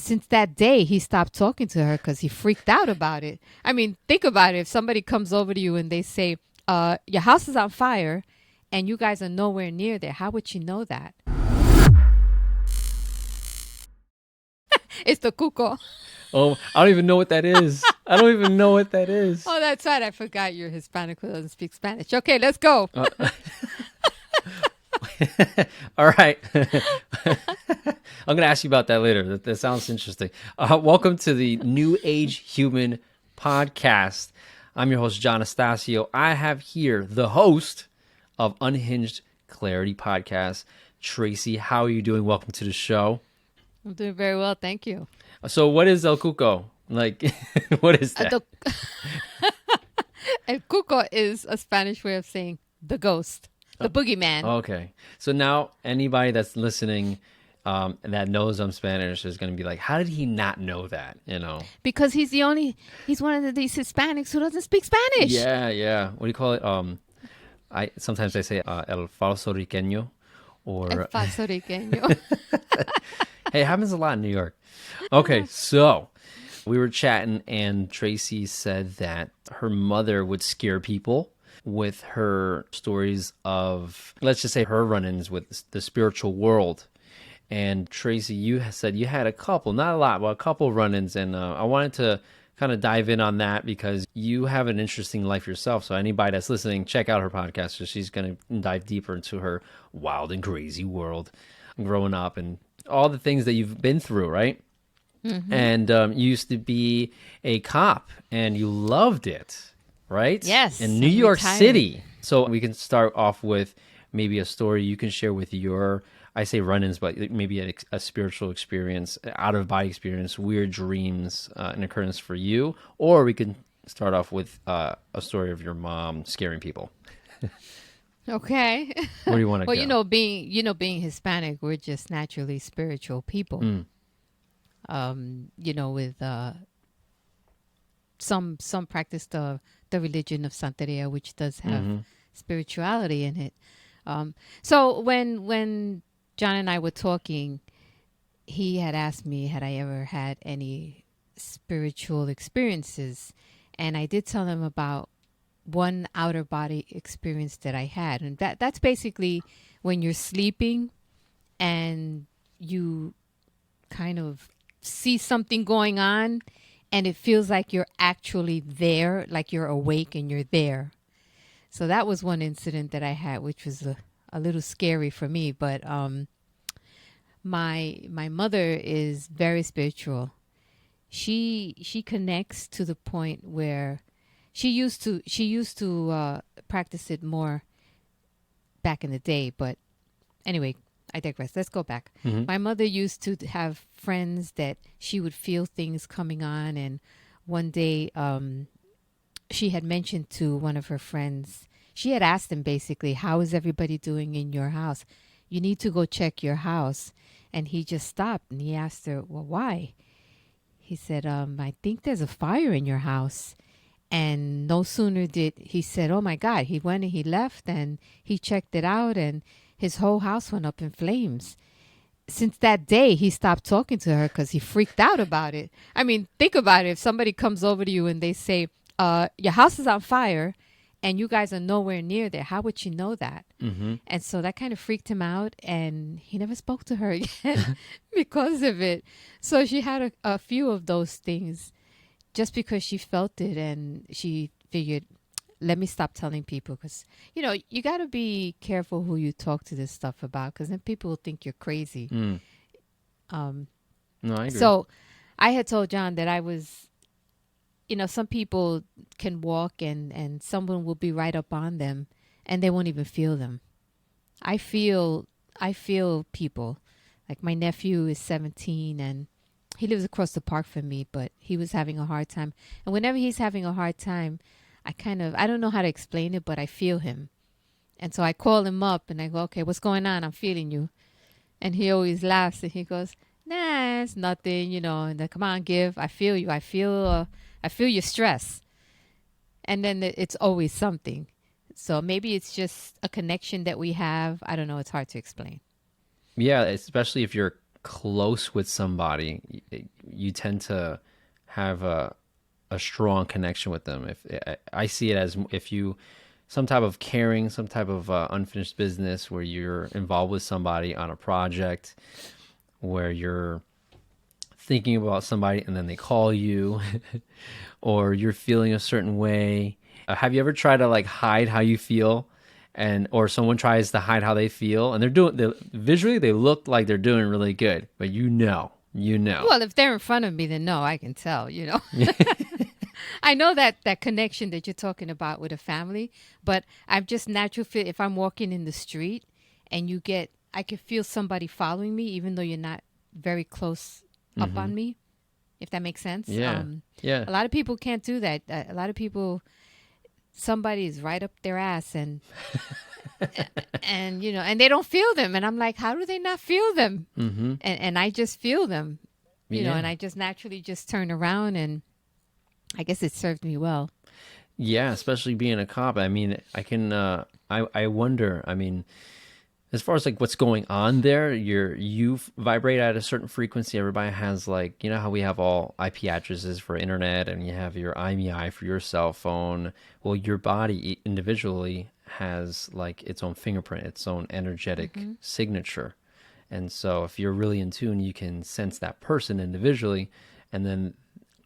Since that day, he stopped talking to her because he freaked out about it. I mean, think about it. If somebody comes over to you and they say, your house is on fire and you guys are nowhere near there, how would you know that? It's the cuco. Oh, I don't even know what that is. I don't even know what that is. Oh, that's right. I forgot you're Hispanic who doesn't speak Spanish. Okay, let's go. All right. I'm going to ask you about that later. That sounds interesting. Welcome to the New Age Human Podcast. I'm your host, John Astasio. I have here the host of Unhinged Clarity Podcast, Tracy. How are you doing? Welcome to the show. I'm doing very well. Thank you. So what is El Cuco? Like, what is that? El cuco is a Spanish way of saying the ghost, the boogeyman. Okay. So now anybody that's listening that knows I'm Spanish is going to be like, how did he not know that? You know? Because he's one of these Hispanics who doesn't speak Spanish. Yeah. What do you call it? Sometimes I say el falso riqueño or... El falso riqueño. Hey, it happens a lot in New York. Okay, so we were chatting and Tracy said that her mother would scare people with her stories of, let's just say, her run-ins with the spiritual world. And Tracy, you said you had a couple, not a lot, but a couple run-ins. And I wanted to kind of dive in on that because you have an interesting life yourself. So anybody that's listening, check out her podcast. So she's going to dive deeper into her wild and crazy world growing up and all the things that you've been through, right? Mm-hmm. And you used to be a cop and you loved it, right? Yes. In New York City. So we can start off with maybe a story you can share with your, I say run-ins, but maybe a spiritual experience, out-of-body experience, weird dreams, an occurrence for you. Or we can start off with a story of your mom scaring people. Okay. Where do you want to go? Well, being Hispanic, we're just naturally spiritual people. With some practice the religion of Santeria, which does have spirituality in it. So when John and I were talking, he had asked me, had I ever had any spiritual experiences? And I did tell him about one outer body experience that I had. And that's basically when you're sleeping and you kind of see something going on and it feels like you're actually there, like you're awake and you're there. So that was one incident that I had, which was a little scary for me. But my mother is very spiritual. She connects to the point where she used to practice it more back in the day. But anyway, I digress. Let's go back. Mm-hmm. My mother used to have friends that she would feel things coming on. And one day she had mentioned to one of her friends, she had asked him basically, how is everybody doing in your house? You need to go check your house. And he just stopped and he asked her, well, why? He said, I think there's a fire in your house. And no sooner did he said, oh my God, he went and he left and he checked it out and his whole house went up in flames. Since that day, he stopped talking to her because he freaked out about it. I mean, think about it. If somebody comes over to you and they say, your house is on fire and you guys are nowhere near there, how would you know that? Mm-hmm. And so that kind of freaked him out and he never spoke to her again because of it. So she had a few of those things just because she felt it and she figured, let me stop telling people because, you got to be careful who you talk to this stuff about because then people will think you're crazy. No, I agree. So I had told John that I was, some people can walk and someone will be right up on them and they won't even feel them. I feel people. Like my nephew is 17 and he lives across the park from me, but he was having a hard time. And whenever he's having a hard time, I don't know how to explain it, but I feel him. And so I call him up and I go, okay, what's going on? I'm feeling you. And he always laughs and he goes, nah, it's nothing, and then come on, give. I feel you. I feel your stress. And then it's always something. So maybe it's just a connection that we have. I don't know. It's hard to explain. Yeah, especially if you're close with somebody, you tend to have a strong connection with them. If I see it as if you some type of caring, some type of unfinished business where you're involved with somebody on a project, where you're thinking about somebody and then they call you, or you're feeling a certain way. Have you ever tried to like hide how you feel, or someone tries to hide how they feel, and visually they look like they're doing really good, but you know. Well, if they're in front of me, then no, I can tell, I know that connection that you're talking about with a family, but I've just naturally feel if I'm walking in the street and I can feel somebody following me, even though you're not very close up on me, if that makes sense. Yeah. A lot of people can't do that. A lot of people, somebody is right up their ass and and they don't feel them, and I'm like, how do they not feel them? And I just feel them, and I just naturally just turn around, and I guess it served me well. Yeah, especially being a cop. I mean, I wonder, I mean, as far as like what's going on there, you vibrate at a certain frequency. Everybody has like, how we have all IP addresses for internet, and you have your IMEI for your cell phone. Well, your body individually has like its own fingerprint, its own energetic signature. And so if you're really in tune, you can sense that person individually. And then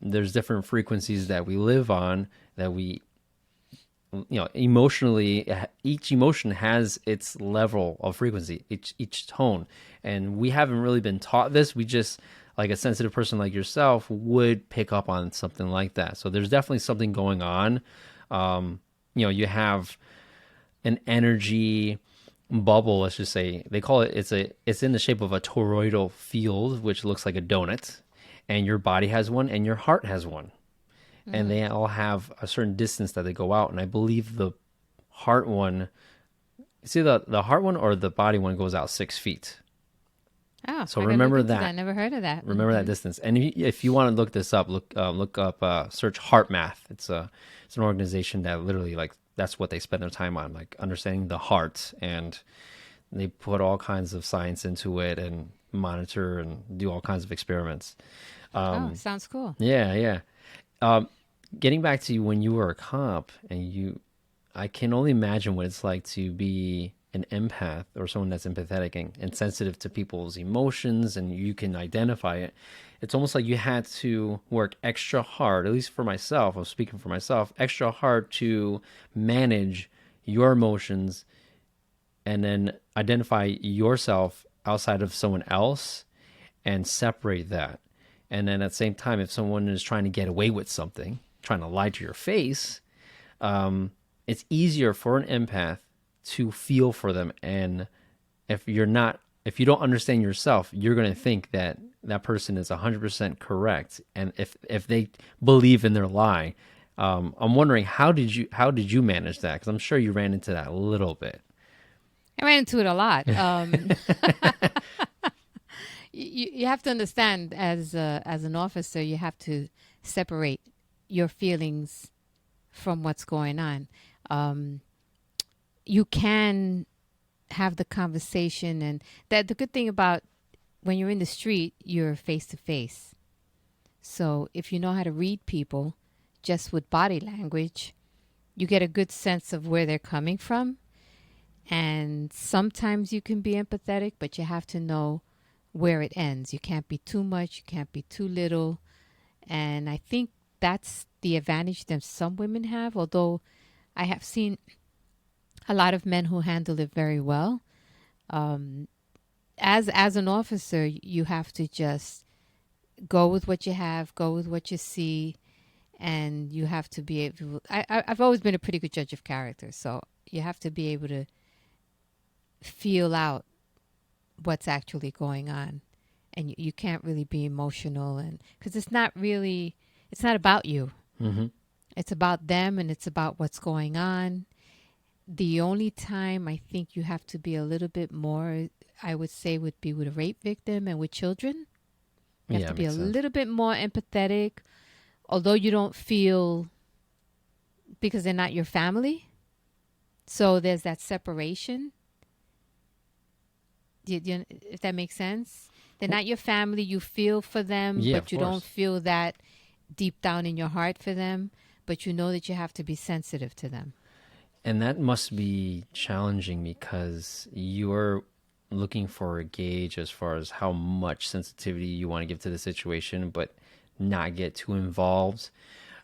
there's different frequencies that we live on that we, emotionally, each emotion has its level of frequency, each tone. And we haven't really been taught this. We just, like a sensitive person like yourself would pick up on something like that. So there's definitely something going on. You have an energy bubble, let's just say. They call it, it's in the shape of a toroidal field, which looks like a donut. And your body has one, and your heart has one. And they all have a certain distance that they go out. And I believe the heart one, see the heart one or the body one goes out 6 feet. Oh, so remember that. I never heard of that. Remember that distance. And if you want to look this up, look up, search Heart Math. It's an organization that literally like that's what they spend their time on, like understanding the heart, and they put all kinds of science into it and monitor and do all kinds of experiments. Sounds cool. Yeah. Getting back to when you were a cop, and I can only imagine what it's like to be an empath or someone that's empathetic and sensitive to people's emotions, and you can identify it. It's almost like you had to work extra hard, at least for myself, I'm speaking for myself, extra hard to manage your emotions and then identify yourself outside of someone else and separate that. And then at the same time, if someone is trying to get away with something, trying to lie to your face, it's easier for an empath to feel for them. And if you don't understand yourself, you're going to think that that person is 100% correct. And if they believe in their lie, I'm wondering, how did you manage that? Because I'm sure you ran into that a little bit. I ran into it a lot. You have to understand, as an officer, you have to separate your feelings from what's going on. You can have the conversation, and that the good thing about when you're in the street, you're face to face. So if you know how to read people just with body language, you get a good sense of where they're coming from. And sometimes you can be empathetic, but you have to know where it ends. You can't be too much, you can't be too little. And I think that's the advantage that some women have, although I have seen a lot of men who handle it very well. As an officer, you have to just go with what you have, go with what you see, and you have to be able. I've always been a pretty good judge of character, so you have to be able to feel out what's actually going on, and you can't really be emotional, and because it's not about you. Mm-hmm. It's about them, and it's about what's going on. The only time I think you have to be a little bit more, I would say, would be with a rape victim and with children. You have to be a little bit more empathetic, although you don't feel, because they're not your family. So there's that separation. If that makes sense. They're not your family. You feel for them, Yeah, but of you course. don't feel that deep down in your heart for them. But you know that you have to be sensitive to them. And that must be challenging because you're looking for a gauge as far as how much sensitivity you want to give to the situation, but not get too involved.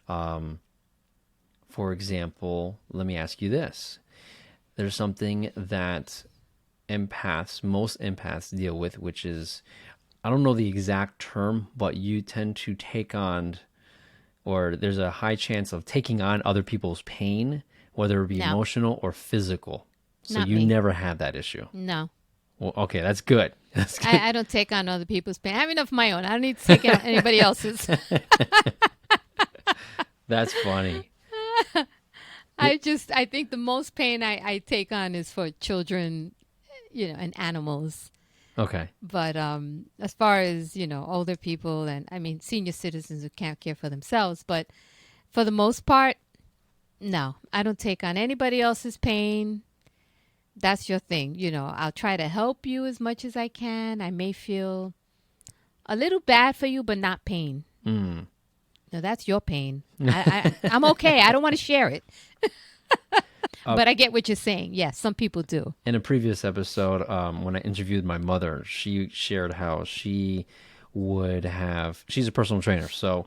For example, let me ask you this. There's something that most empaths deal with, which is, I don't know the exact term, but you tend to take on, or there's a high chance of taking on other people's pain, whether it be No. emotional or physical. So Not you me. never had that issue. No. Well, okay, that's good. That's good. I don't take on other people's pain. I have enough of my own. I don't need to take on anybody else's. That's funny. I think the most pain I take on is for children, and animals. Okay. But as far as, older people and, senior citizens who can't care for themselves. But for the most part, no, I don't take on anybody else's pain. That's your thing. I'll try to help you as much as I can. I may feel a little bad for you, but not pain. No, that's your pain. I'm okay. I don't want to share it. But I get what you're saying. Yes, some people do. In a previous episode, when I interviewed my mother, she shared how she's a personal trainer. So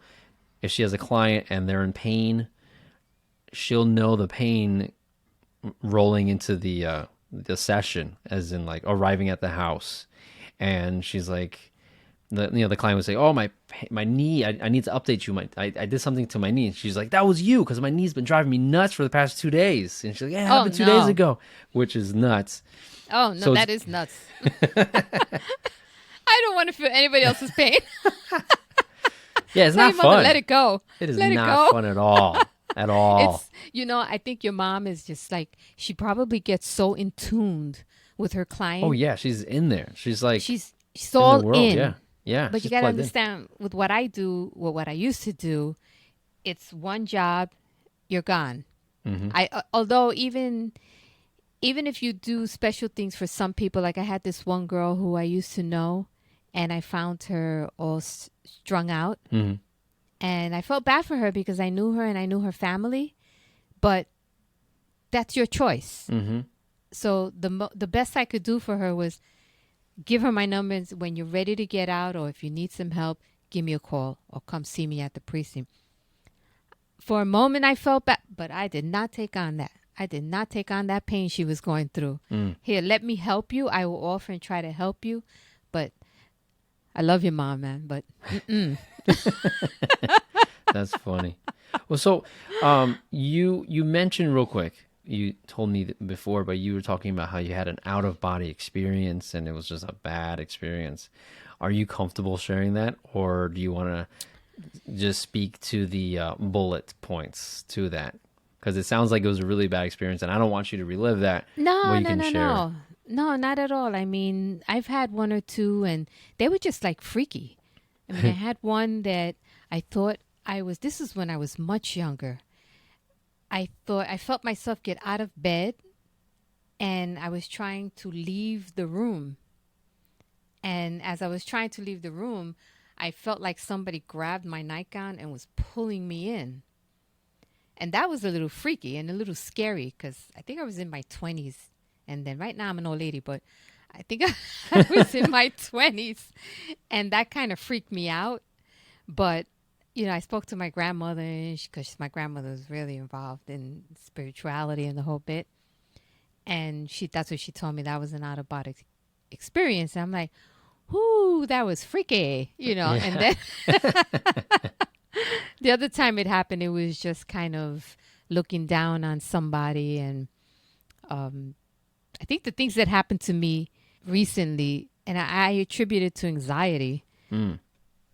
if she has a client and they're in pain, she'll know the pain rolling into the session, as in like arriving at the house. And she's like, the client would say, "Oh, my knee, I need to update you. I did something to my knee." And she's like, "That was you, because my knee's been driving me nuts for the past 2 days." And she's like, "Yeah, it happened 2 days ago," which is nuts. Oh, no, So that is nuts. I don't want to feel anybody else's pain. Yeah, it's Tell not your mother, fun. let it go. It is Let not it go. fun at all. At all. I think your mom is just like, she probably gets so in tuned with her client. Oh yeah, she's in there. She's like She's in the all world. in. Yeah. But you she's got to plugged in. understand, with what I do, what I used to do, it's one job, you're gone. Although even if you do special things for some people, like I had this one girl who I used to know, and I found her all strung out. And I felt bad for her because I knew her and I knew her family, but that's your choice. So the best I could do for her was give her my numbers. When you're ready to get out, or if you need some help, give me a call or come see me at the precinct. For a moment, I felt bad, but I did not take on that. I did not take on that pain she was going through. Here, let me help you. I will offer and try to help you, but I love your mom, man, but That's funny. Well, so you mentioned real quick, you told me before, but you were talking about how you had an out-of-body experience and it was just a bad experience. Are you comfortable sharing that, or do you want to just speak to the bullet points to that? Because it sounds like it was a really bad experience, and I don't want you to relive that. No, not at all. I've had one or two, and they were just like freaky. I had one that I thought this is when I was much younger. I felt myself get out of bed, and I was trying to leave the room. And as I was trying to leave the room, I felt like somebody grabbed my nightgown and was pulling me in. And that was a little freaky and a little scary, because I think I was in my 20s. And then right now I'm an old lady, but I think I was in my 20s. And that kind of freaked me out. But, I spoke to my grandmother, because my grandmother was really involved in spirituality and the whole bit. And that's what she told me. That was an out-of-body experience. And I'm like, whoo, that was freaky, Yeah. And then the other time it happened, it was just kind of looking down on somebody. And I think the things that happened to me recently, and I attribute it to anxiety,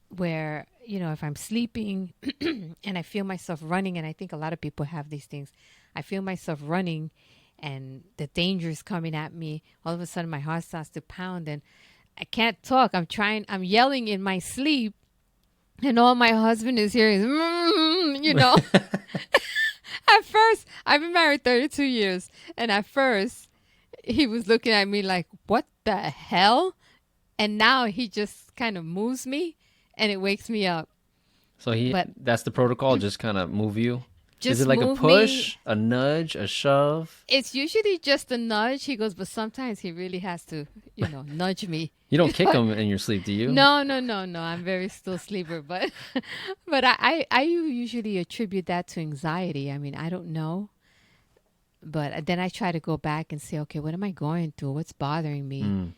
where, if I'm sleeping and I feel myself running, and I think a lot of people have these things, I feel myself running and the danger is coming at me. All of a sudden my heart starts to pound and I can't talk. I'm yelling in my sleep, and all my husband is hearing is, At first, I've been married 32 years, and at first he was looking at me like, what the hell? And now he just kind of moves me and it wakes me up. So But that's the protocol, just kind of move you? Is just it like a move me. push, a nudge, a shove? It's usually just a nudge. He goes, but sometimes he really has to, nudge me. You don't kick him in your sleep, do you? No, no, no, no. I'm very still sleeper, but but I usually attribute that to anxiety. I mean, I don't know. But then I try to go back and say, okay, what am I going through? What's bothering me? Mm.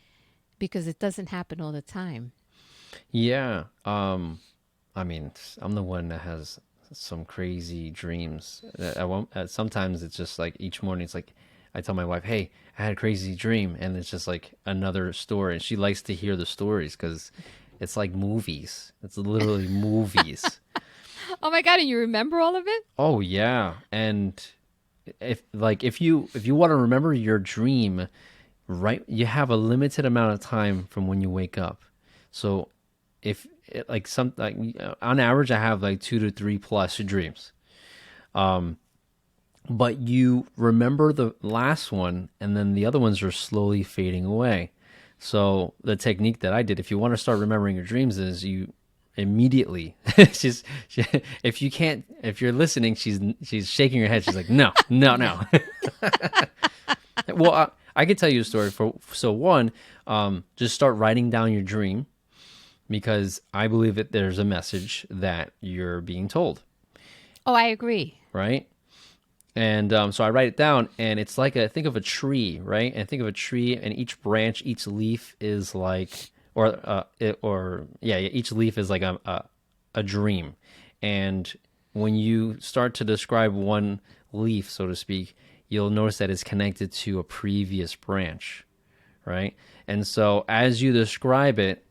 Because it doesn't happen all the time. Yeah. I mean, I'm the one that has some crazy dreams. I won't, sometimes it's just like each morning, it's like I tell my wife, hey, I had a crazy dream. And it's just like another story. And she likes to hear the stories because it's like movies. It's literally movies. Oh my God. And you remember all of it? Oh, yeah. And if you want to remember your dream, right, you have a limited amount of time from when you wake up. So if on average I have like 2 to 3 plus dreams, but you remember the last one and then the other ones are slowly fading away. So the technique that I did, if you want to start remembering your dreams, is you immediately if you're listening, she's shaking her head. She's like, no. Well, I could tell you a story. One, just start writing down your dream, because I believe that there's a message that you're being told. Oh, I agree. Right? And so I write it down, and it's like think of a tree, right? And think of a tree, and each branch, each leaf is like, each leaf is like a dream. And when you start to describe one leaf, so to speak, you'll notice that it's connected to a previous branch, right? And so as you describe it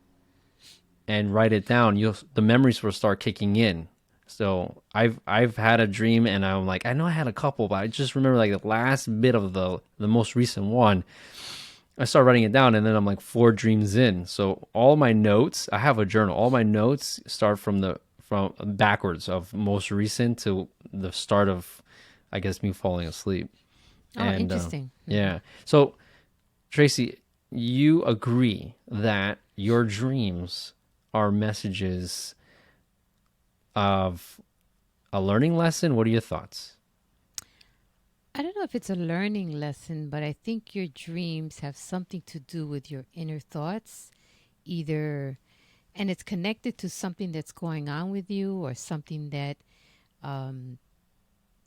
and write it down, the memories will start kicking in. So I've had a dream, and I'm like, I know I had a couple, but I just remember like the last bit of the most recent one. I start writing it down, and then I'm like 4 dreams in. So all my notes, I have a journal. All my notes start from backwards of most recent to the start of, I guess, me falling asleep. Oh, and, interesting. Yeah. So, Tracy, you agree that your dreams are messages of a learning lesson? What are your thoughts? I don't know if it's a learning lesson, but I think your dreams have something to do with your inner thoughts, and it's connected to something that's going on with you, or something that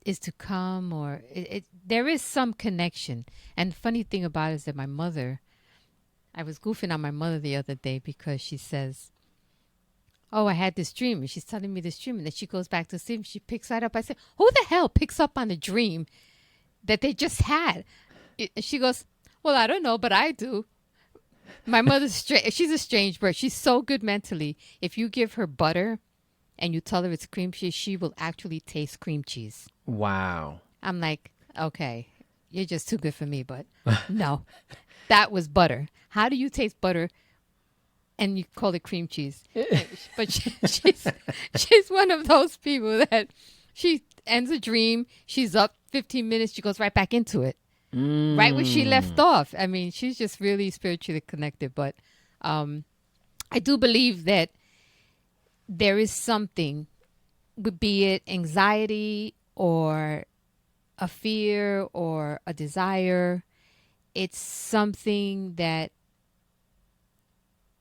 is to come, or there is some connection. And the funny thing about it is that I was goofing on my mother the other day, because she says, oh, I had this dream, and she's telling me this dream, and then she goes back to sleep, and she picks that up. I said, who the hell picks up on a dream that they just had? And she goes, well, I don't know, but I do. My mother's she's a strange bird. She's so good mentally. If you give her butter and you tell her it's cream cheese, she will actually taste cream cheese. Wow. I'm like, okay, you're just too good for me, but no, that was butter. How do you taste butter and you call it cream cheese? But she's one of those people that she ends a dream, she's up 15 minutes, she goes right back into it. Right where she left off. I mean, she's just really spiritually connected. But I do believe that there is something, be it anxiety or a fear or a desire, it's something that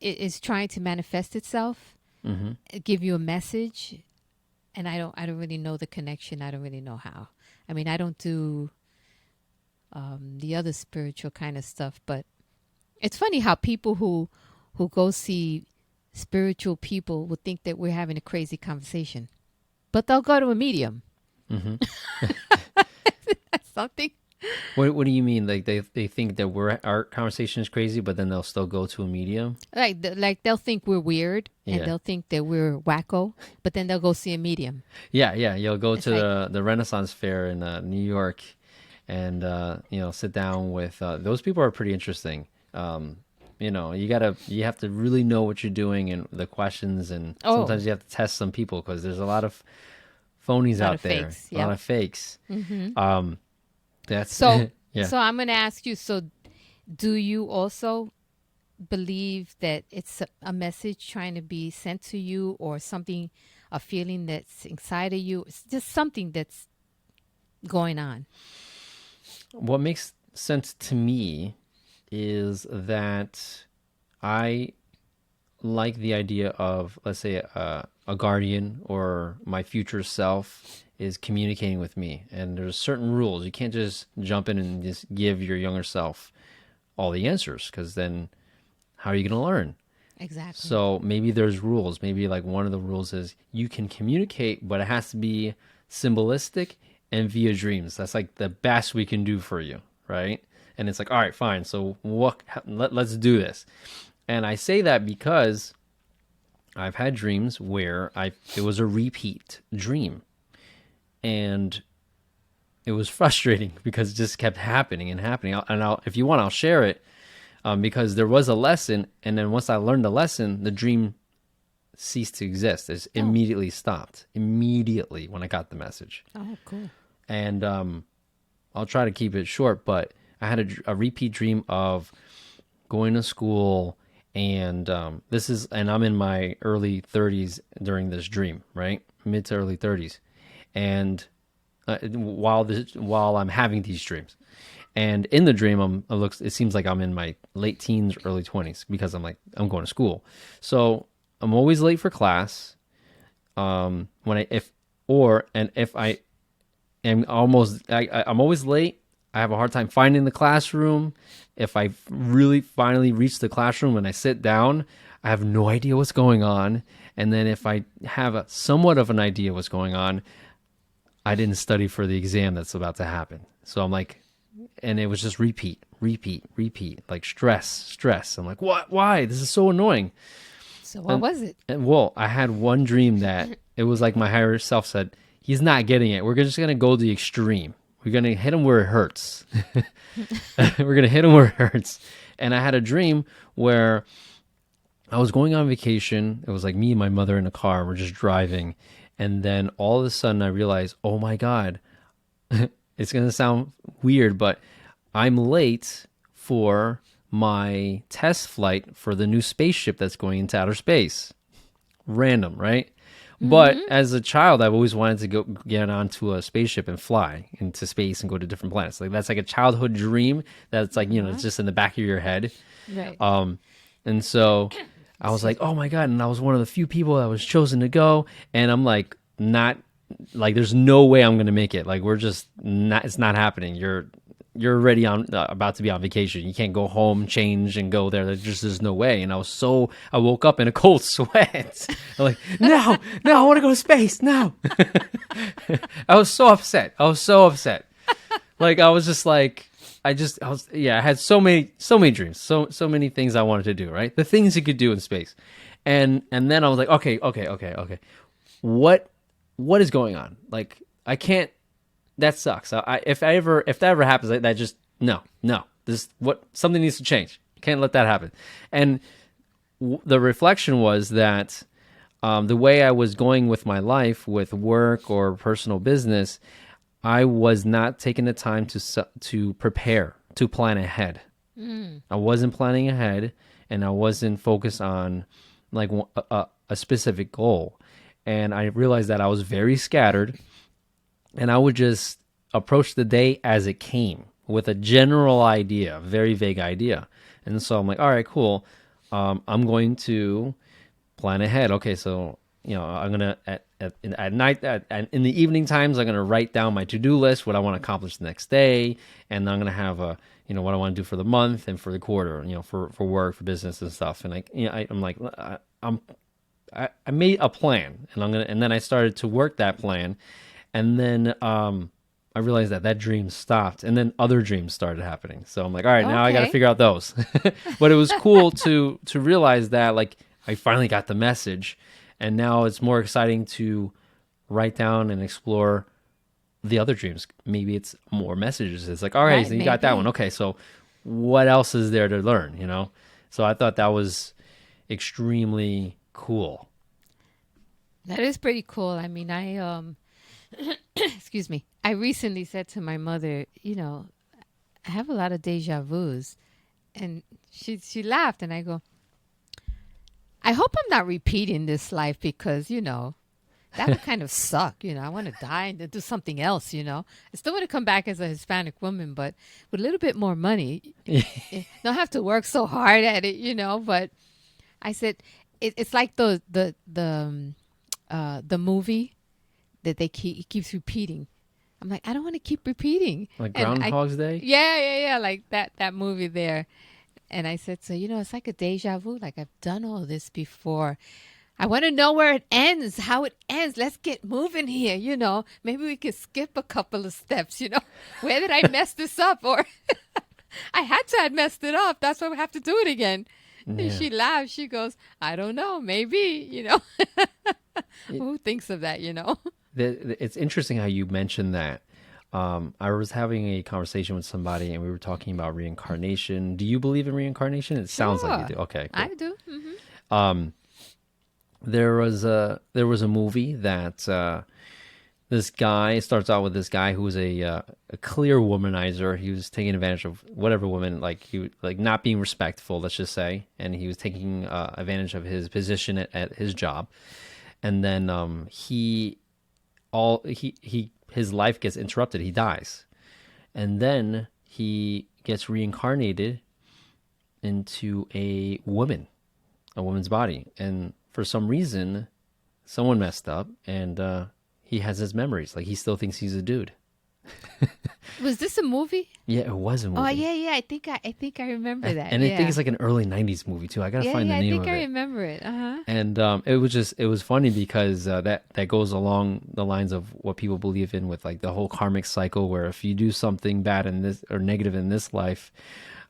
is trying to manifest itself, give you a message. And I don't really know the connection. I don't really know how. I mean, I don't do the other spiritual kind of stuff, but it's funny how people who go see spiritual people would think that we're having a crazy conversation, but they'll go to a medium. That's something. What do you mean? Like they think that our conversation is crazy, but then they'll still go to a medium? Like they'll think we're weird, and they'll think that we're wacko, but then they'll go see a medium. Yeah. You'll go to the Renaissance Fair in New York, and sit down with those people are pretty interesting. You have to really know what you're doing and the questions, and sometimes you have to test some people, because there's a lot of phonies out there, fakes, a lot of fakes. So I'm going to ask you, so do you also believe that it's a message trying to be sent to you, or something, a feeling that's inside of you. It's just something that's going on. What makes sense to me is that I like the idea of, let's say, a guardian or my future self is communicating with me, and there's certain rules. You can't just jump in and just give your younger self all the answers, because then how are you going to learn? Exactly. So maybe there's rules. Maybe like one of the rules is you can communicate, but it has to be symbolistic and via dreams. That's like the best we can do for you, right? And it's like, all right, fine. So let's do this. And I say that because I've had dreams where it was a repeat dream, and it was frustrating because it just kept happening and happening. If you want, I'll share it, because there was a lesson, and then once I learned the lesson, the dream ceased to exist. It immediately stopped. Immediately when I got the message. Oh, cool. And I'll try to keep it short, but I had a repeat dream of going to school, and I'm in my early 30s during this dream, right? Mid to early 30s, and while I'm having these dreams, and in the dream, it seems like I'm in my late teens, early 20s, because I'm going to school, so I'm always late for class. If I'm always late. I have a hard time finding the classroom. If I really finally reach the classroom and I sit down, I have no idea what's going on. And then if I have somewhat of an idea what's going on, I didn't study for the exam that's about to happen. So I'm like, and it was just repeat, like stress. I'm like, what? Why? This is so annoying. So what was it? Well, I had one dream that it was like my higher self said, he's not getting it. We're just going to go to the extreme. We're going to hit him where it hurts. We're going to hit him where it hurts. And I had a dream where I was going on vacation. It was like me and my mother in a car. We're just driving. And then all of a sudden I realized, oh my God, it's going to sound weird, but I'm late for my test flight for the new spaceship that's going into outer space. Random, right? But as a child, I've always wanted to go get onto a spaceship and fly into space and go to different planets. Like that's like a childhood dream that's like, it's just in the back of your head. Right. And so I was like, oh my God. And I was one of the few people that was chosen to go. And I'm like, there's no way I'm going to make it. Like it's not happening. You're already about to be on vacation. You can't go home, change, and go there. There's no way. And I woke up in a cold sweat. I'm like, no, I want to go to space. No. I was so upset. Like, I was just like, I had so many dreams, so many things I wanted to do, right? The things you could do in space. And then I was like, okay. What is going on? Like, I can't. That sucks. If that ever happens, that just no. Something needs to change. Can't let that happen. And the reflection was that the way I was going with my life, with work or personal business, I was not taking the time to prepare, to plan ahead. I wasn't planning ahead, and I wasn't focused on like a specific goal. And I realized that I was very scattered. And I would just approach the day as it came with a general idea, a very vague idea. And so I'm like, all right, cool. I'm going to plan ahead. Okay, so, I'm going to, at night, in the evening times, I'm going to write down my to-do list, what I want to accomplish the next day. And I'm going to have what I want to do for the month and for the quarter, for work, for business and stuff. And I made a plan, and then I started to work that plan. And then I realized that dream stopped, and then other dreams started happening. So I'm like, all right, now I got to figure out those. But it was cool to realize that, like, I finally got the message, and now it's more exciting to write down and explore the other dreams. Maybe it's more messages. It's like, all right, so you got that one. Okay, so what else is there to learn, So I thought that was extremely cool. That is pretty cool. I mean, excuse me. I recently said to my mother, I have a lot of deja vus. And she laughed, and I go, I hope I'm not repeating this life because, that would kind of suck. I want to die and do something else, I still want to come back as a Hispanic woman, but with a little bit more money. Don't have to work so hard at it, but I said, it's like the movie that it keeps repeating. I'm like, I don't want to keep repeating. Like Groundhog's Day? Yeah. Like that movie there. And I said, so, it's like a deja vu. Like, I've done all this before. I want to know where it ends, how it ends. Let's get moving here, Maybe we could skip a couple of steps, Where did I mess this up? Or I had to have messed it up. That's why we have to do it again. Yeah. And she laughs. She goes, I don't know. Maybe, Who thinks of that, It's interesting how you mentioned that. I was having a conversation with somebody, and we were talking about reincarnation. Do you believe in reincarnation? It sounds like you do. Okay, cool. I do. Mm-hmm. There was a movie that this guy starts out with this guy who was a clear womanizer. He was taking advantage of whatever woman, not being respectful, let's just say, and he was taking advantage of his position at his job. And then his life gets interrupted. He dies, and then he gets reincarnated into a woman's body, and for some reason, someone messed up, and he has his memories. Like, he still thinks he's a dude. Was this a movie? Yeah, it was a movie. Oh, yeah. I think I remember that. And I think it's like an early 90s movie, too. I got to find the name of it. I think I remember it. Uh-huh. And it was funny because that goes along the lines of what people believe in with, like, the whole karmic cycle, where if you do something bad in this or negative in this life,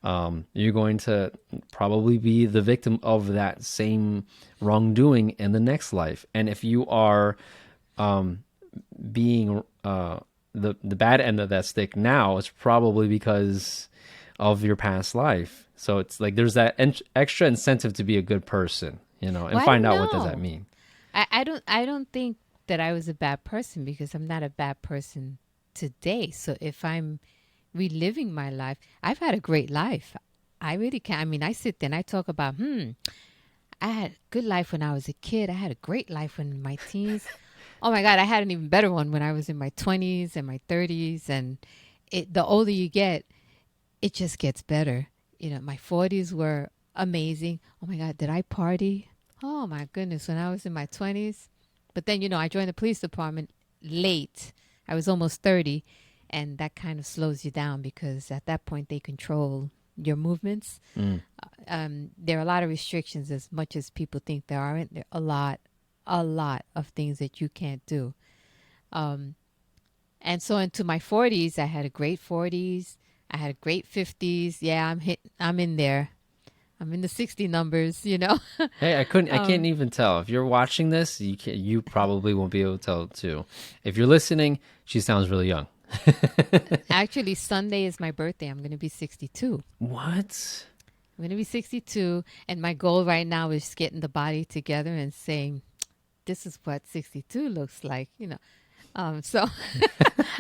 you're going to probably be the victim of that same wrongdoing in the next life. And if you are being the bad end of that stick now, it's probably because of your past life. So it's like there's that extra incentive to be a good person, and find out what does that mean. I don't think that I was a bad person, because I'm not a bad person today. So if I'm reliving my life, I've had a great life. I really can. I mean, I sit there and I talk about, I had a good life when I was a kid. I had a great life when in my teens. Oh my God, I had an even better one when I was in my 20s and my 30s. And the older you get, it just gets better. My 40s were amazing. Oh my God, did I party? Oh my goodness, when I was in my 20s. But then, I joined the police department late. I was almost 30. And that kind of slows you down, because at that point they control your movements. There are a lot of restrictions, as much as people think there aren't. There are a lot of things that you can't do. And so into my 40s, I had a great 40s. I had a great 50s. Yeah, I'm in there. I'm in the 60 numbers, Hey, I can't even tell. If you're watching this, you probably won't be able to tell too. If you're listening, she sounds really young. Actually, Sunday is my birthday. I'm going to be 62. What? I'm going to be 62. And my goal right now is getting the body together and saying, this is what 62 looks like, So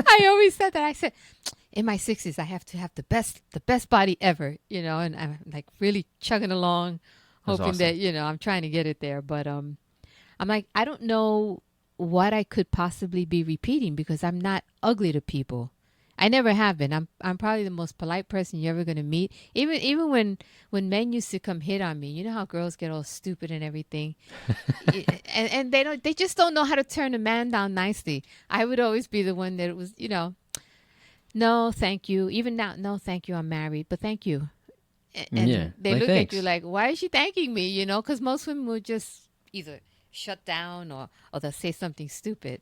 I always said that. I said, in my 60s, I have to have the best body ever, and I'm like really chugging along, hoping that, I'm trying to get it there. But I'm like, I don't know what I could possibly be repeating, because I'm not ugly to people. I never have been. I'm probably the most polite person you're ever going to meet. Even when men used to come hit on me, you know how girls get all stupid and everything, and they just don't know how to turn a man down nicely. I would always be the one that was, no, thank you. Even now, no, thank you. I'm married, but thank you. And they look thanks. at you like, why is she thanking me? Because most women would just either shut down or they'll say something stupid.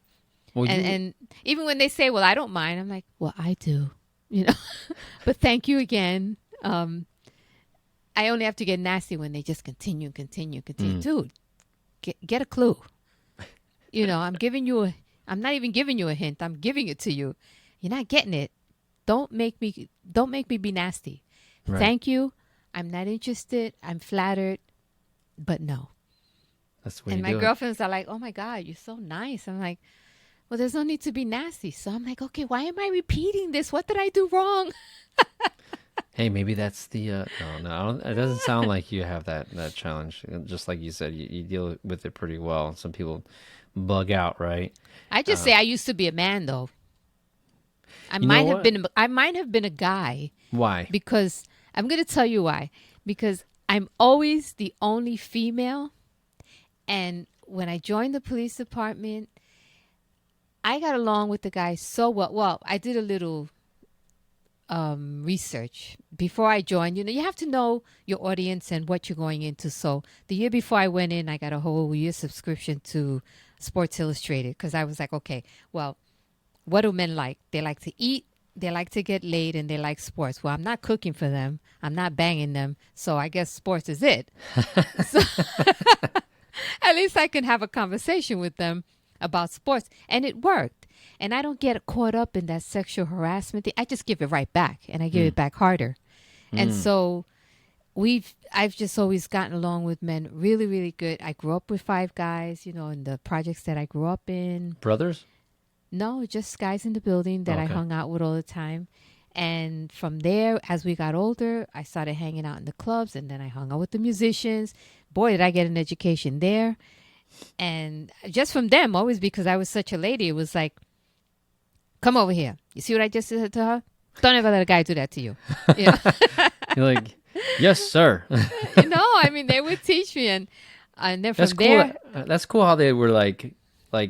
Well, and even when they say, well, I don't mind, I'm like, well, I do, but thank you again. I only have to get nasty when they just continue. Dude, get a clue. I'm not even giving you a hint. I'm giving it to you. You're not getting it. Don't make me be nasty. Right. Thank you. I'm not interested. I'm flattered, but no. That's the way and you my do girlfriends are like, oh my God, you're so nice. I'm like, well, there's no need to be nasty. So I'm like, okay, why am I repeating this? What did I do wrong? Hey, maybe that's the no, I don't, it doesn't sound like you have that challenge. Just like you said, you deal with it pretty well. Some people bug out, right? I just say I used to be a man, though. You know what? I might have been a guy Why? because I'm going to tell you why. Because I'm always the only female, and when I joined the police department, I got along with the guys so well. Well, I did a little research before I joined. You know, you have to know your audience and what you're going into. So the year before I went in, I got a whole year subscription to Sports Illustrated because I was like, okay, well, what do men like? They like to eat, they like to get laid, and they like sports. Well, I'm not cooking for them, I'm not banging them, so I guess sports is it. So at least I can have a conversation with them about sports, and it worked. And I don't get caught up in that sexual harassment thing. I just give it right back, and I give it back harder. And so I've just always gotten along with men really, really good. I grew up with 5 guys, you know, in the projects that I grew up in. Brothers? No, just guys in the building that I Okay. hung out with all the time. And from there, as we got older, I started hanging out in the clubs, and then I hung out with the musicians. Boy, did I get an education there. And just from them, always because I was such a lady, it was like, come over here. You see what I just said to her? Don't ever let a guy do that to you. Yeah. You're like, yes, sir. No, I mean, they would teach me. And then from That's cool. there, That's cool how they were like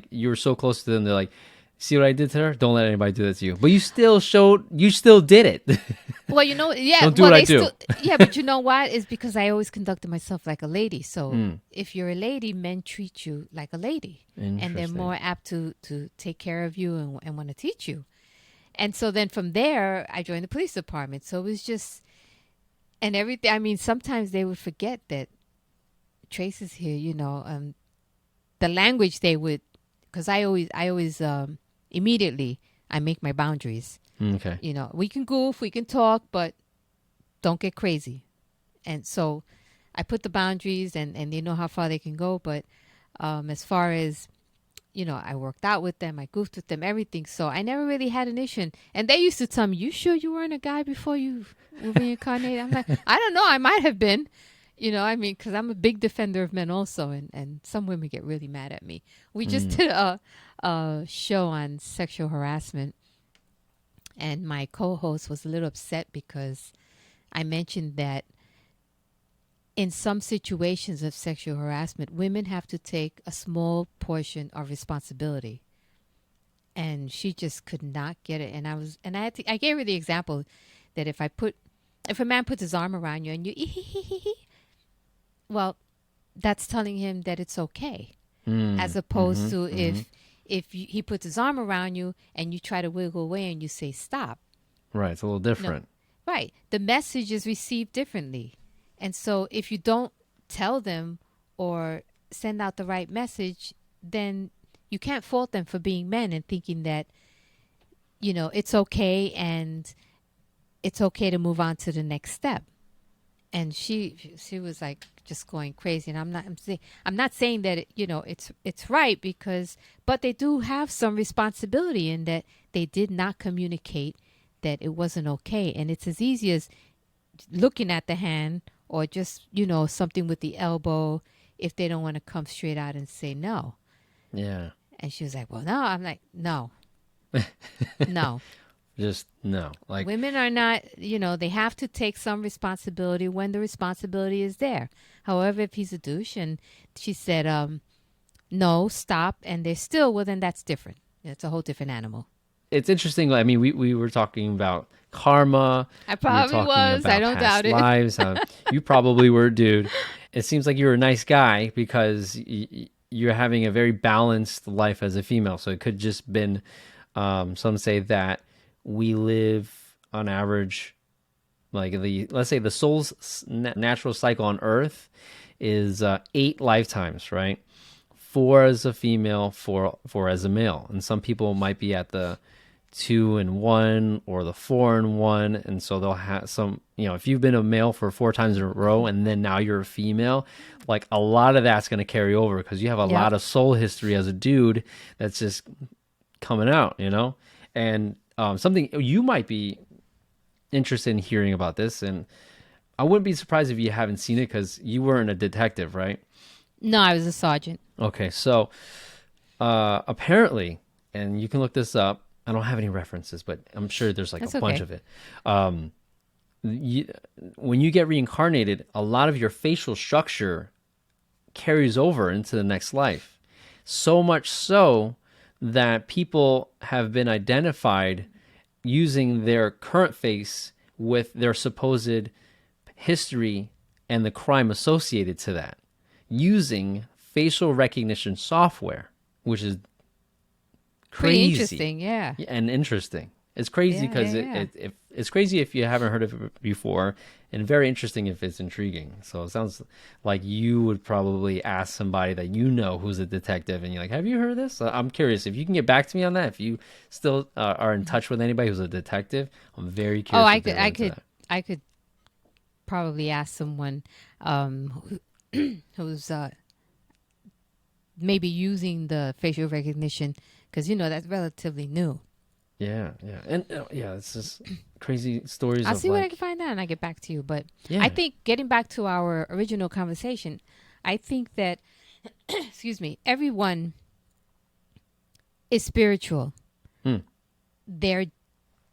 you were so close to them. They're like, see what I did to her? Don't let anybody do that to you. But you still did it. well, you know, yeah. Don't do well, what I they do. yeah, but you know what? It's because I always conducted myself like a lady. So if you're a lady, men treat you like a lady. And they're Interesting. more apt to take care of you and want to teach you. And so then from there, I joined the police department. So it was just, and everything. I mean, sometimes they would forget that Tracy's here, you know, the language they would, because I always immediately I make my boundaries. Okay. You know, we can goof, we can talk, but don't get crazy. And so I put the boundaries, and they know how far they can go. But as far as, you know, I worked out with them, I goofed with them, everything. So I never really had an issue. And they used to tell me, you sure you weren't a guy before you were reincarnated? I'm like, I don't know, I might have been. You know, I mean, because I'm a big defender of men also, and some women get really mad at me. We just did a show on sexual harassment, and my co-host was a little upset because I mentioned that in some situations of sexual harassment, women have to take a small portion of responsibility. And she just could not get it. And I gave her the example that if a man puts his arm around you and you well, that's telling him that it's okay, as opposed to if he puts his arm around you and you try to wiggle away and you say stop. Right. It's a little different. No, right. The message is received differently. And so if you don't tell them or send out the right message, then you can't fault them for being men and thinking that, you know, it's okay and it's okay to move on to the next step. And she was like just going crazy. And I'm not saying that it's right, but they do have some responsibility in that they did not communicate that it wasn't okay. And it's as easy as looking at the hand or just, you know, something with the elbow if they don't want to come straight out and say no. Yeah. And she was like, well, no. I'm like, no. No. Just no. Like, women are not, you know, they have to take some responsibility when the responsibility is there. However, if he's a douche and she said, no, stop, and they're still, well, then that's different. It's a whole different animal. it's interesting. I mean, we were talking about karma. I probably was. I don't doubt it. Lives. You probably were, dude. It seems like you're a nice guy because you're having a very balanced life as a female. So it could just been, some say that we live on average, like let's say the soul's natural cycle on Earth is 8 lifetimes, right? 4 as a female, 4 as a male, and some people might be at the 2 and 1 or the 4 and 1, and so they'll have some. You know, if you've been a male for 4 times in a row, and then now you're a female, like a lot of that's going to carry over because you have a lot of soul history as a dude that's just coming out, you know, and something you might be interested in hearing about this, and I wouldn't be surprised if you haven't seen it because you weren't a detective, right? No, I was a sergeant. Okay, so apparently, and you can look this up. I don't have any references, but I'm sure there's like That's a bunch okay. of it. You, when you get reincarnated, a lot of your facial structure carries over into the next life. So much so that people have been identified using their current face with their supposed history and the crime associated to that, using facial recognition software, which is Pretty crazy interesting. Yeah. and interesting. It's crazy Yeah. Yeah. because Yeah. it's crazy if you haven't heard of it before, and very interesting if it's intriguing. So it sounds like you would probably ask somebody that you know who's a detective, and you're like, "Have you heard of this?" I'm curious if you can get back to me on that. If you still are in touch with anybody who's a detective, I'm very Oh, curious if they're into that. I could probably ask someone who's maybe using the facial recognition because that's relatively new. Yeah, yeah, and it's just crazy stories I'll of see what I like, can find out and I get back to you. But I yeah, think getting back to our original conversation, I think that excuse me, everyone is spiritual. hmm, There are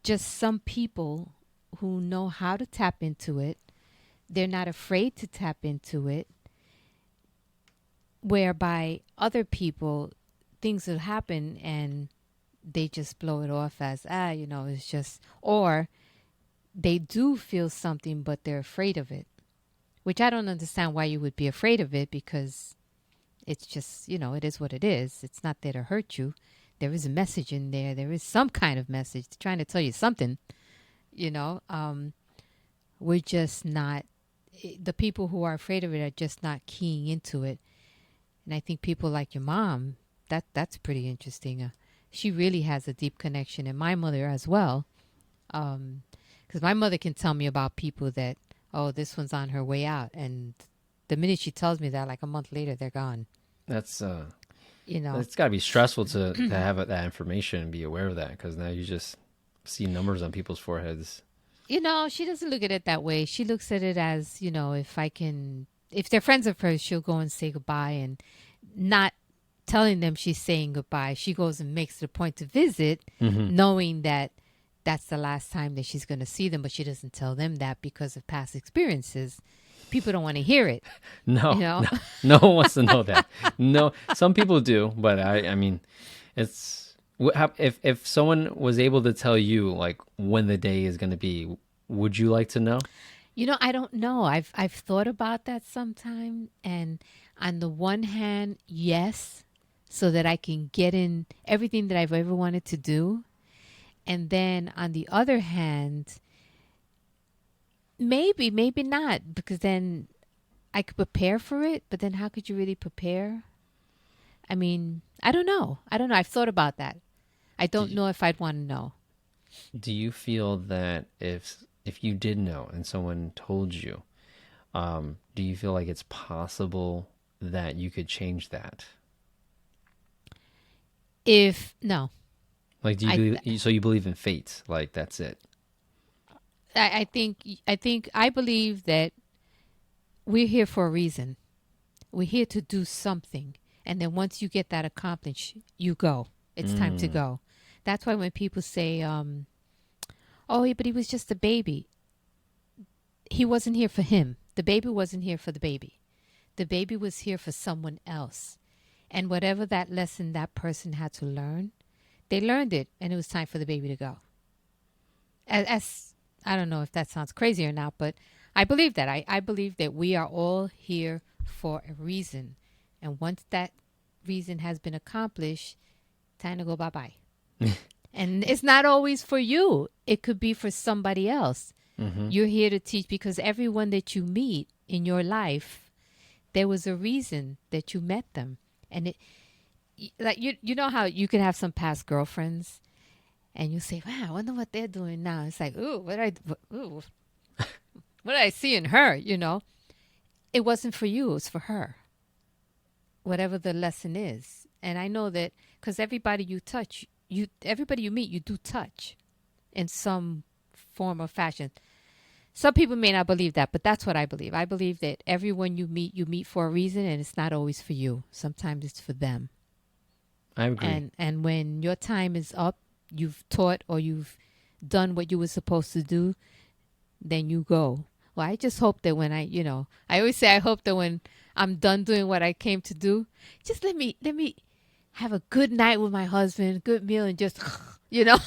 just some people who know how to tap into it. They're not afraid to tap into it, whereby other people, things will happen and they just blow it off as, it's just, or they do feel something, but they're afraid of it, which I don't understand why you would be afraid of it because it's just, it is what it is. It's not there to hurt you. There is a message in there. There is some kind of message trying to tell you something, you know. We're just not, the people who are afraid of it are just not keying into it. And I think people like your mom, that's pretty interesting. She really has a deep connection, and my mother as well. Because my mother can tell me about people that, oh, this one's on her way out. And the minute she tells me that, like a month later, they're gone. that's You know, it's got to be stressful to have that information and be aware of that because now you just see numbers on people's foreheads. she doesn't look at it that way. She looks at it as, if they're friends of hers, she'll go and say goodbye and not telling them she's saying goodbye. She goes and makes it a point to visit, knowing that that's the last time that she's going to see them, but she doesn't tell them that because of past experiences. People don't want to hear it, No, you know? no one wants to know that. No, some people do, but I mean, it's if someone was able to tell you like when the day is going to be, would you like to know? I don't know. I've thought about that sometime, and on the one hand, yes, so that I can get in everything that I've ever wanted to do. And then on the other hand, maybe not, because then I could prepare for it, but then how could you really prepare? I mean, I don't know. I've thought about that. I Do don't you, know if I'd want to know. do you feel that if you did know and someone told you, do you feel like it's possible that you could change that? If no, Like, do you I believe, so you believe in fate? Like that's it. I believe that we're here for a reason. We're here to do something. And then once you get that accomplished, you go. It's time to Mm, go. That's why when people say, oh, but he was just a baby. He wasn't here for him. The baby wasn't here for the baby. The baby was here for someone else. And whatever that lesson that person had to learn, they learned it, and it was time for the baby to go. As I don't know if that sounds crazy or not, but I believe that. I believe that we are all here for a reason. And once that reason has been accomplished, time to go bye-bye. And it's not always for you. It could be for somebody else. mm-hmm. You're here to teach because everyone that you meet in your life, there was a reason that you met them. And like you know how you can have some past girlfriends and you say, wow, I wonder what they're doing now. It's like, ooh, what did I see in her, It wasn't for you, it was for her. Whatever the lesson is. And I know that because everybody you touch, everybody you meet, you do touch in some form or fashion. Some people may not believe that, but that's what I believe. I believe that everyone you meet for a reason, and it's not always for you. Sometimes it's for them. I agree. And when your time is up, you've taught or you've done what you were supposed to do, then you go. Well, I just hope that when I always say I hope that when I'm done doing what I came to do, just let me have a good night with my husband, good meal, and just, Don't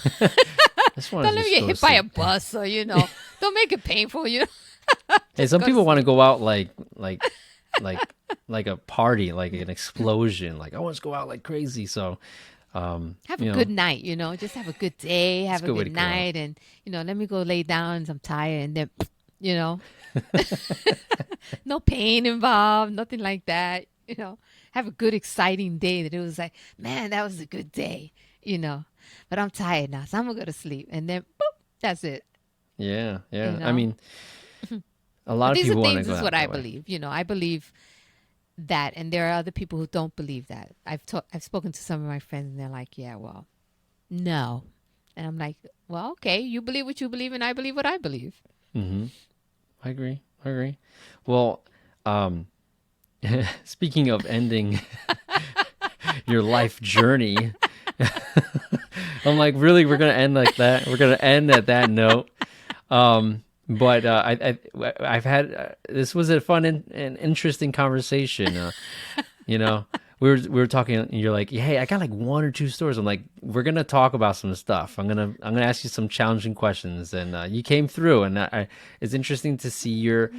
don't let me get hit by a bus or, don't make it painful, Hey, some people want to go out like a party, like an explosion. Like, I want to go out like crazy. So, have a good night, just have a good day, have a good night. And, let me go lay down. I'm tired. And then, no pain involved, nothing like that, have a good, exciting day that it was like, man, that was a good day, but I'm tired now. So I'm going to go to sleep. And then, boop, that's it. Yeah. Yeah. I mean, a lot of people want to go out. This is what I believe. I believe that, and there are other people who don't believe that. I've spoken to some of my friends, and they're like, "Yeah, well, no," and I'm like, "Well, okay, you believe what you believe, and I believe what I believe." Mm-hmm. I agree. Well, speaking of ending your life journey, I'm like, really, we're gonna end like that? We're gonna end at that note. But I've had this was a fun and interesting conversation. We were talking, and you're like, hey, I got like one or two stories. I'm like, we're gonna talk about some stuff. I'm gonna ask you some challenging questions, and you came through, and it's interesting to see your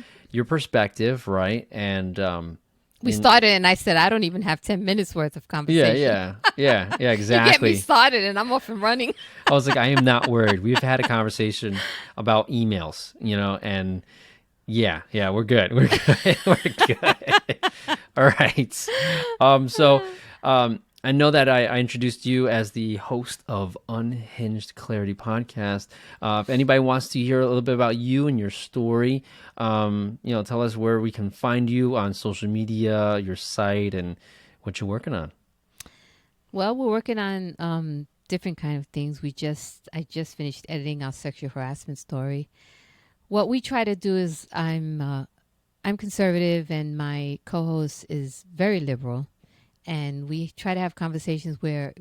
perspective, right? And we started, and I said, I don't even have 10 minutes worth of conversation. Yeah, exactly. You get me started, and I'm off and running. I was like, I am not worried. We've had a conversation about emails, and yeah, we're good. We're good. All right. So I know that I introduced you as the host of Unhinged Clarity Podcast. If anybody wants to hear a little bit about you and your story, tell us where we can find you on social media, your site, and what you're working on. Well, we're working on different kind of things. I just finished editing our sexual harassment story. What we try to do is I'm conservative, and my co-host is very liberal. And we try to have conversations where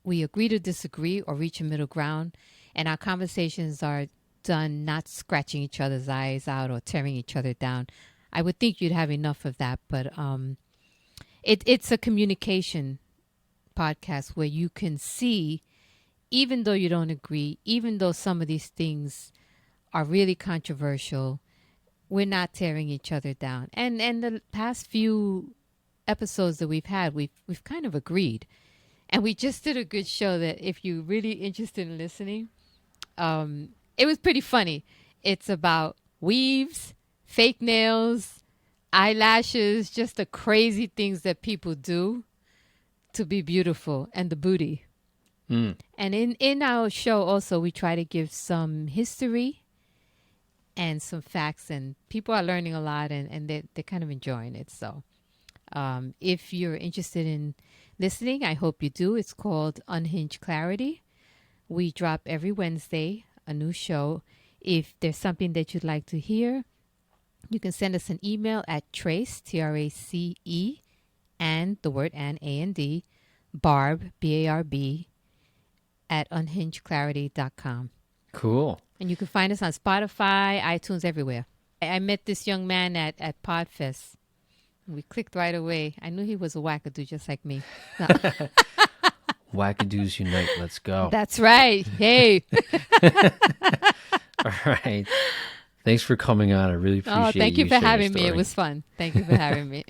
we agree to disagree or reach a middle ground. And our conversations are done not scratching each other's eyes out or tearing each other down. I would think you'd have enough of that. But it's a communication podcast where you can see, even though you don't agree, even though some of these things are really controversial, we're not tearing each other down. And the past few episodes that we've had, we've kind of agreed, and we just did a good show that if you're really interested in listening, it was pretty funny. It's about weaves, fake nails, eyelashes, just the crazy things that people do to be beautiful, and the booty. And in our show also, we try to give some history and some facts, and people are learning a lot, and they're kind of enjoying it. So if you're interested in listening, I hope you do. It's called Unhinged Clarity. We drop every Wednesday a new show. If there's something that you'd like to hear, you can send us an email at Trace, Trace, and the word and, A-N-D, Barb, B-A-R-B, at unhingedclarity.com. Cool. And you can find us on Spotify, iTunes, everywhere. I met this young man at Podfest. We clicked right away. I knew he was a wackadoo just like me. No. Wackadoos unite. Let's go. That's right. Hey. All right. Thanks for coming on. I really appreciate you. Thank you for having me. It was fun. Thank you for having me.